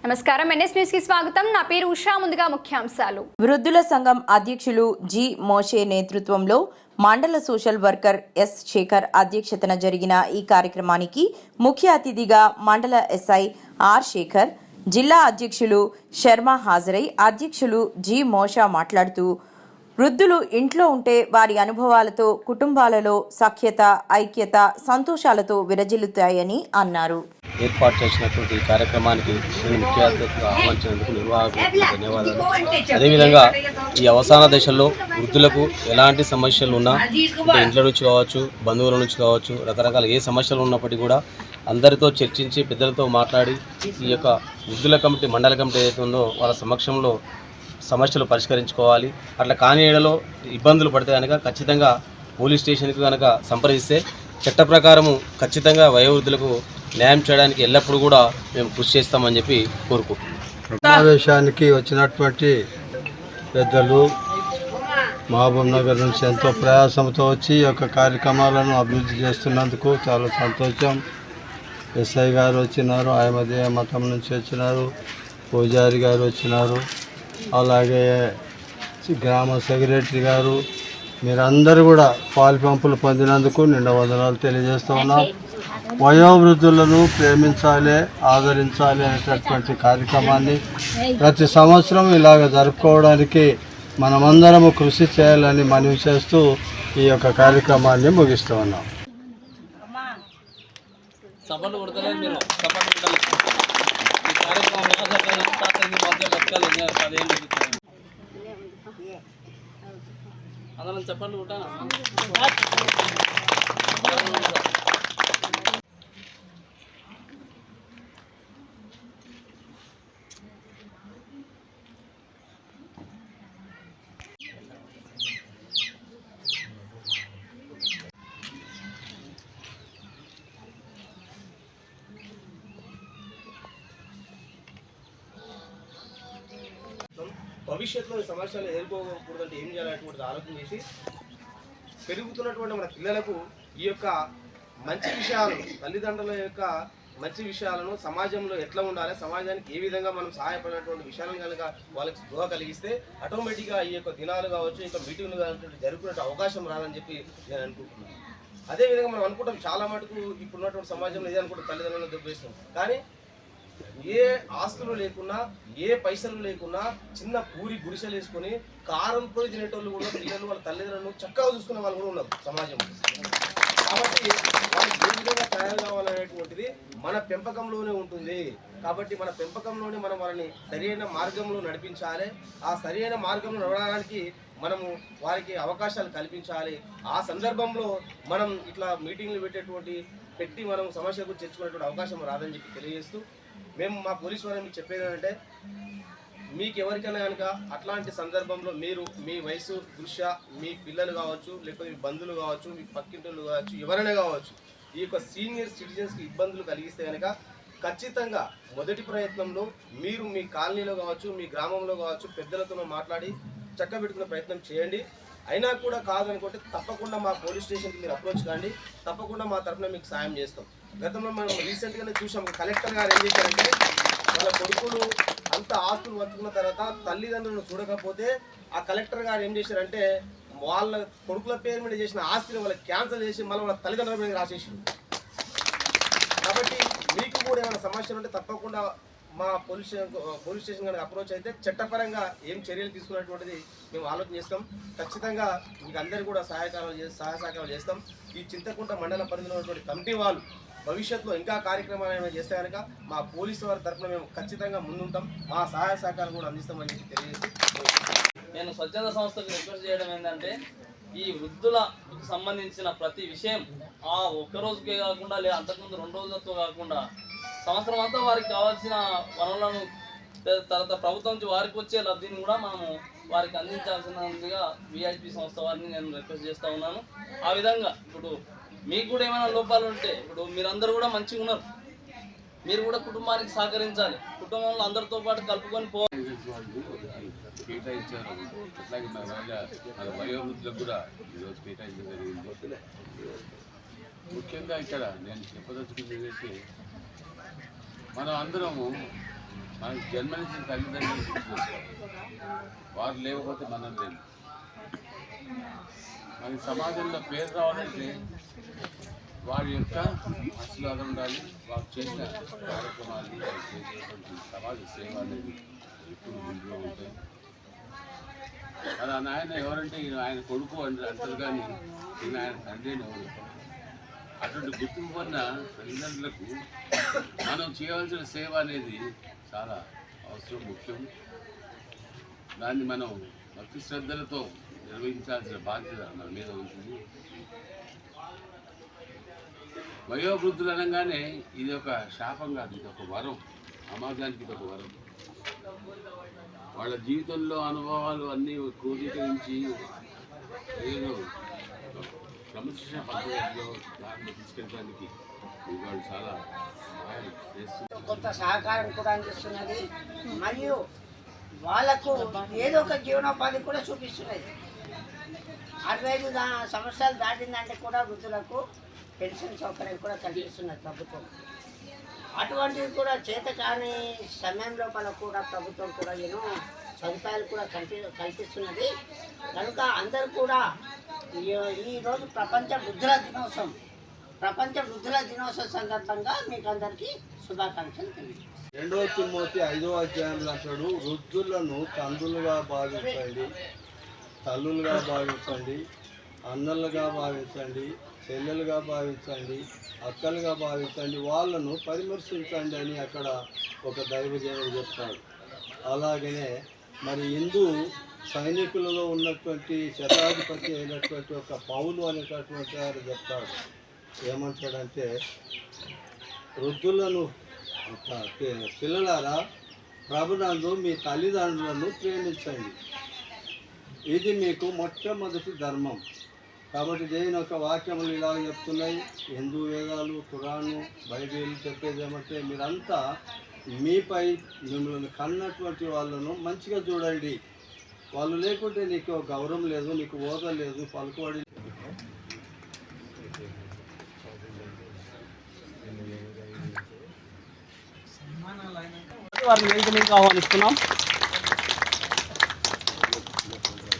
నమస్కారం NS news కి స్వాగతం. నా పేరు ఉషా. ముందుగా ముఖ్యాంశాలు. వృద్ధుల సంఘం అధ్యక్షులు జి మోషే నేతృత్వంలో మండల సోషల్ వర్కర్ ఎస్ శేఖర్ అధ్యక్షతన జరిగిన ఈ కార్యక్రమానికి ముఖ్య అతిథిగా మండల ఎస్ఐ ఆర్ శేఖర్, జిల్లా అధ్యక్షులు శర్మ హాజరై అధ్యక్షులు జి మోషా మాట్లాడుతూ వృద్ధులు ఇంట్లో ఉంటే వారి అనుభవాలతో కుటుంబాలలో సఖ్యత, ఐక్యత, సంతోషాలతో విరజిల్లుతాయని అన్నారు. ఏర్పాటు చేసినటువంటి కార్యక్రమానికి నేను ముఖ్య అతిథిగా ఆహ్వానించినందుకు నిర్వాహకులకు ధన్యవాదాలు. అదేవిధంగా ఈ అవసాన దశల్లో వృద్ధులకు ఎలాంటి సమస్యలు ఉన్నా, అంటే ఇంట్లో నుంచి కావచ్చు, బంధువుల నుంచి కావచ్చు, రకరకాల ఏ సమస్యలు ఉన్నప్పటికీ కూడా అందరితో చర్చించి పెద్దలతో మాట్లాడి ఈ యొక్క వృద్ధుల కమిటీ, మండల కమిటీ ఏదైతే ఉందో వాళ్ళ సమక్షంలో సమస్యలు పరిష్కరించుకోవాలి. అట్లా కాని ఏడలో ఇబ్బందులు పడితే కనుక ఖచ్చితంగా పోలీస్ స్టేషన్కి కనుక సంప్రదిస్తే చట్ట ప్రకారము ఖచ్చితంగా వయోవృద్ధులకు న్యాయం చేయడానికి ఎల్లప్పుడూ కూడా మేము కృషి చేస్తామని చెప్పి కోరుకుంటున్నాం. సమావేశానికి వచ్చినటువంటి పెద్దలు మహబూబ్ నగర్ నుంచి ఎంతో ప్రయాసంతో వచ్చి ఈ యొక్క కార్యక్రమాలను అభివృద్ధి చేస్తున్నందుకు చాలా సంతోషం. ఎస్ఐ గారు వచ్చినారు, అహ్మదీయ మతం నుంచి వచ్చినారు, పూజారి గారు వచ్చినారు, అలాగే గ్రామ సెక్రటరీ గారు, మీరందరూ కూడా పాలు పంపులు పొందినందుకు నిండా వందనాలు తెలియజేస్తూ ఉన్నాం. వయోవృద్ధులను ప్రేమించాలి, ఆదరించాలి అనేటటువంటి కార్యక్రమాన్ని ప్రతి సంవత్సరం ఇలాగ జరుపుకోవడానికి మనమందరము కృషి చేయాలని మనవి చేస్తూ ఈ యొక్క కార్యక్రమాన్ని ముగిస్తూ ఉన్నాం. భవిష్యత్తులో సమస్యలు ఎదుర్కోకూడదంటే ఏం చేయాలనేటువంటి ఆలోచన చేసి పెరుగుతున్నటువంటి మన పిల్లలకు ఈ యొక్క మంచి విషయాలను, తల్లిదండ్రుల యొక్క మంచి విషయాలను, సమాజంలో ఎట్లా ఉండాలి, సమాజానికి ఏ విధంగా మనం సహాయపడినటువంటి విషయాలను కనుక వాళ్ళకి స్పృహ కలిగిస్తే ఆటోమేటిక్గా ఈ యొక్క దినాలు కావచ్చు, ఇంకా మీటింగ్లు కావచ్చు జరుపుకునే అవకాశం రాదని చెప్పి నేను అనుకుంటున్నాను. అదేవిధంగా మనం అనుకుంటాం చాలా మటుకు ఇప్పుడున్నటువంటి సమాజంలో ఇదే అనుకుంటాం, తల్లిదండ్రులను దెబ్బేస్తాం. కానీ ఏ ఆస్తులు లేకున్నా, ఏ పైసలు లేకున్నా చిన్న పూరి గుడిసెలు వేసుకొని కారం పొడి తినేటోళ్ళు కూడా పిల్లలు వాళ్ళ తల్లిదండ్రులను చక్కగా చూసుకునే వాళ్ళు కూడా ఉన్నారు సమాజంలో. కాబట్టి వాళ్ళు ఏ విధంగా తయారు కావాలనేటువంటిది మన పెంపకంలోనే ఉంటుంది. కాబట్టి మన పెంపకంలోనే మనం వాళ్ళని సరైన మార్గంలో నడిపించాలి. ఆ సరైన మార్గంలో నడవడానికి మనము వారికి అవకాశాలు కల్పించాలి. ఆ సందర్భంలో మనం ఇట్లా మీటింగ్లు పెట్టి మనం సమస్య గురించి తెచ్చుకునేటువంటి అవకాశం రాదని చెప్పి తెలియజేస్తూ, మేము మా పోలీసు వారిని మీకు చెప్పేది ఏంటంటే, మీకు ఎవరికైనా కనుక అట్లాంటి సందర్భంలో మీరు మీ వయసు దృష్ట్యా మీ పిల్లలు కావచ్చు, లేకపోతే మీ బంధువులు కావచ్చు, మీ పక్కింటోళ్ళు కావచ్చు, ఎవరైనా కావచ్చు, ఈ యొక్క సీనియర్ సిటిజన్స్కి ఇబ్బందులు కలిగిస్తే కనుక ఖచ్చితంగా మొదటి ప్రయత్నంలో మీరు మీ కాలనీలో కావచ్చు, మీ గ్రామంలో కావచ్చు పెద్దలతో మాట్లాడి చక్కబెట్టుకునే ప్రయత్నం చేయండి. అయినా కూడా కాదనుకుంటే తప్పకుండా మా పోలీస్ స్టేషన్కి మీరు అప్రోచ్ కాండి. తప్పకుండా మా తరఫున మీకు సాయం చేస్తాం. గతంలో మనం రీసెంట్గానే చూసాం, కలెక్టర్ గారు ఏం చేశారంటే వాళ్ళ కొడుకులు అంత ఆస్తులు వచ్చుకున్న తర్వాత తల్లిదండ్రులను చూడకపోతే ఆ కలెక్టర్ గారు ఏం చేశారంటే వాళ్ళ కొడుకుల పేరు మీద చేసిన ఆస్తిని వాళ్ళకి క్యాన్సిల్ చేసి మళ్ళీ వాళ్ళ తల్లిదండ్రుల మీద రాసేసారు. కాబట్టి మీకు కూడా ఏమైనా సమస్యలు ఉంటే తప్పకుండా మా పోలీస్ స్టేషన్ కనుక అప్రోచ్ అయితే చట్టపరంగా ఏం చర్యలు తీసుకున్నటువంటిది మేము ఆలోచన చేస్తాం. ఖచ్చితంగా మీకు అందరికీ కూడా సహాయ సహకారాలు చేస్తాం. ఈ చింతకుంట మండల పరిధిలో ఉన్నటువంటి కమిటీ వాళ్ళు భవిష్యత్తులో ఇంకా కార్యక్రమాలు ఏమైనా చేస్తే కనుక మా పోలీసు వారి తరఫున మేము ఖచ్చితంగా ముందుంటాం. మా సహాయ సహకారం కూడా అందిస్తామని చెప్పి తెలియజేస్తూ, నేను స్వచ్ఛంద సంస్థకు రిక్వెస్ట్ చేయడం ఏంటంటే, ఈ వృద్ధులకు సంబంధించిన ప్రతి విషయం ఆ ఒక్కరోజుకే కాకుండా, లేదా అంతకుముందు 2 రోజులతో కాకుండా సంవత్సరం అంతా వారికి కావాల్సిన వనరులను, తర్వాత ప్రభుత్వం నుంచి వారికి వచ్చే లబ్ధిని కూడా మనము వారికి అందించాల్సినదిగా విఐపి సంస్థ వారిని నేను రిక్వెస్ట్ చేస్తూ ఉన్నాను. ఆ విధంగా ఇప్పుడు మీకు కూడా ఏమైనా లోపాలు ఉంటే, ఇప్పుడు మీరందరూ కూడా మంచిగా ఉన్నారు, మీరు కూడా కుటుంబానికి సహకరించాలి. కుటుంబంలో అందరితో పాటు కలుపుకొని కేటాయించారు. అట్లాగే మన వయోవృద్ధులకు కూడా ఈరోజు కేటాయించడం జరిగింది. ముఖ్యంగా ఇక్కడ నేను చెప్పదలుచుకున్నది ఏంటంటే, మనం అందరము మనకి జన్మనిచ్చిన తల్లిదండ్రులు గుర్తుకొస్తారు. వారు లేకపోతే మనం లేదు. మనకి సమాజంలో పేరు రావాలంటే వారి యొక్క ఆశీర్వాదం ఉండాలి. వారు చేసిన కార్యక్రమాలు, వారు చేసినటువంటి సమాజ సేవ అనేది ఎప్పుడు ముందులో ఉంటాయి. మరి ఆయన ఎవరంటే ఆయన కొడుకు అంటారు, కానీ ఈయన ఆయన తండ్రి అని ఎవరు. అటువంటి గుర్తింపు పొందిన తల్లిదండ్రులకు మనం చేయవలసిన సేవ అనేది చాలా అవసరం, ముఖ్యం. దాన్ని మనం భక్తి శ్రద్ధలతో నిర్వహించాల్సిన బాధ్యత మన మీద ఉంటుంది. వయోవృద్ధులు అనగానే ఇది ఒక శాపం కాదు, ఇది ఒక వరం. సమాజానికి ఇది ఒక వరం. వాళ్ళ జీవితంలో అనుభవాలు అన్నీ క్రోడీకరించి ఏదో క్రమశిక్షణ పద్ధతిలో దాన్ని తీసుకెళ్ళడానికి వాళ్ళు చాలా సహాయం చేస్తున్నారు. కొంత సహకారం కూడా అందిస్తున్నది. మరియు వాళ్ళకు ఏదో ఒక జీవనోపాధి కూడా చూపిస్తున్నది. 65 సంవత్సరాలు దాటిందంటే కూడా వృద్ధులకు పెన్షన్ సౌకర్యం కూడా కల్పిస్తున్నది ప్రభుత్వం. అటువంటివి కూడా చేతకాని సమయం లోపల కూడా ప్రభుత్వం కూడా ఎన్నో సదుపాయాలు కూడా కల్పిస్తున్నది. కనుక అందరూ కూడా ఈరోజు ప్రపంచ వృద్ధుల దినోత్సవం సందర్భంగా మీకు అందరికీ శుభాకాంక్షలు తెలియజేస్తాను. 2 తిమోతి 5వ అధ్యాయంలో అంటాడు, వృద్ధులను తండ్రులుగా భావించండి, తల్లులుగా భావించండి, అన్నలుగా భావించండి, చెల్లెలుగా భావించండి, అక్కలుగా భావించండి, వాళ్ళను పరిమర్శించండి అని అక్కడ ఒక దైవజనుడు చెప్తాడు. అలాగనే మరి హిందూ సైనికులలో ఉన్నటువంటి శతాధిపతి అయినటువంటి ఒక పౌలు అనేటటువంటి వారు చెప్తాడు. ఏమంటాడంటే, వృద్ధులను పిల్లలారా ప్రభునందు మీ తల్లిదండ్రులను ప్రేమించండి, ఇది మీకు మొట్టమొదటి ధర్మం. కాబట్టి దేవుని యొక్క వాక్యములు ఇలా చెప్తున్నాయి. హిందూ వేదాలు, ఖురాను, బైబిల్ చెప్పేది ఏమంటే, మీరంతా మీపై మిమ్మల్ని కన్నటువంటి వాళ్ళను మంచిగా చూడండి. వాళ్ళు లేకుంటే నీకు గౌరవం లేదు, నీకు హోదా లేదు, పలుకుబడి. వారిని వేదిక మీదకి ఆహ్వానిస్తున్నాం.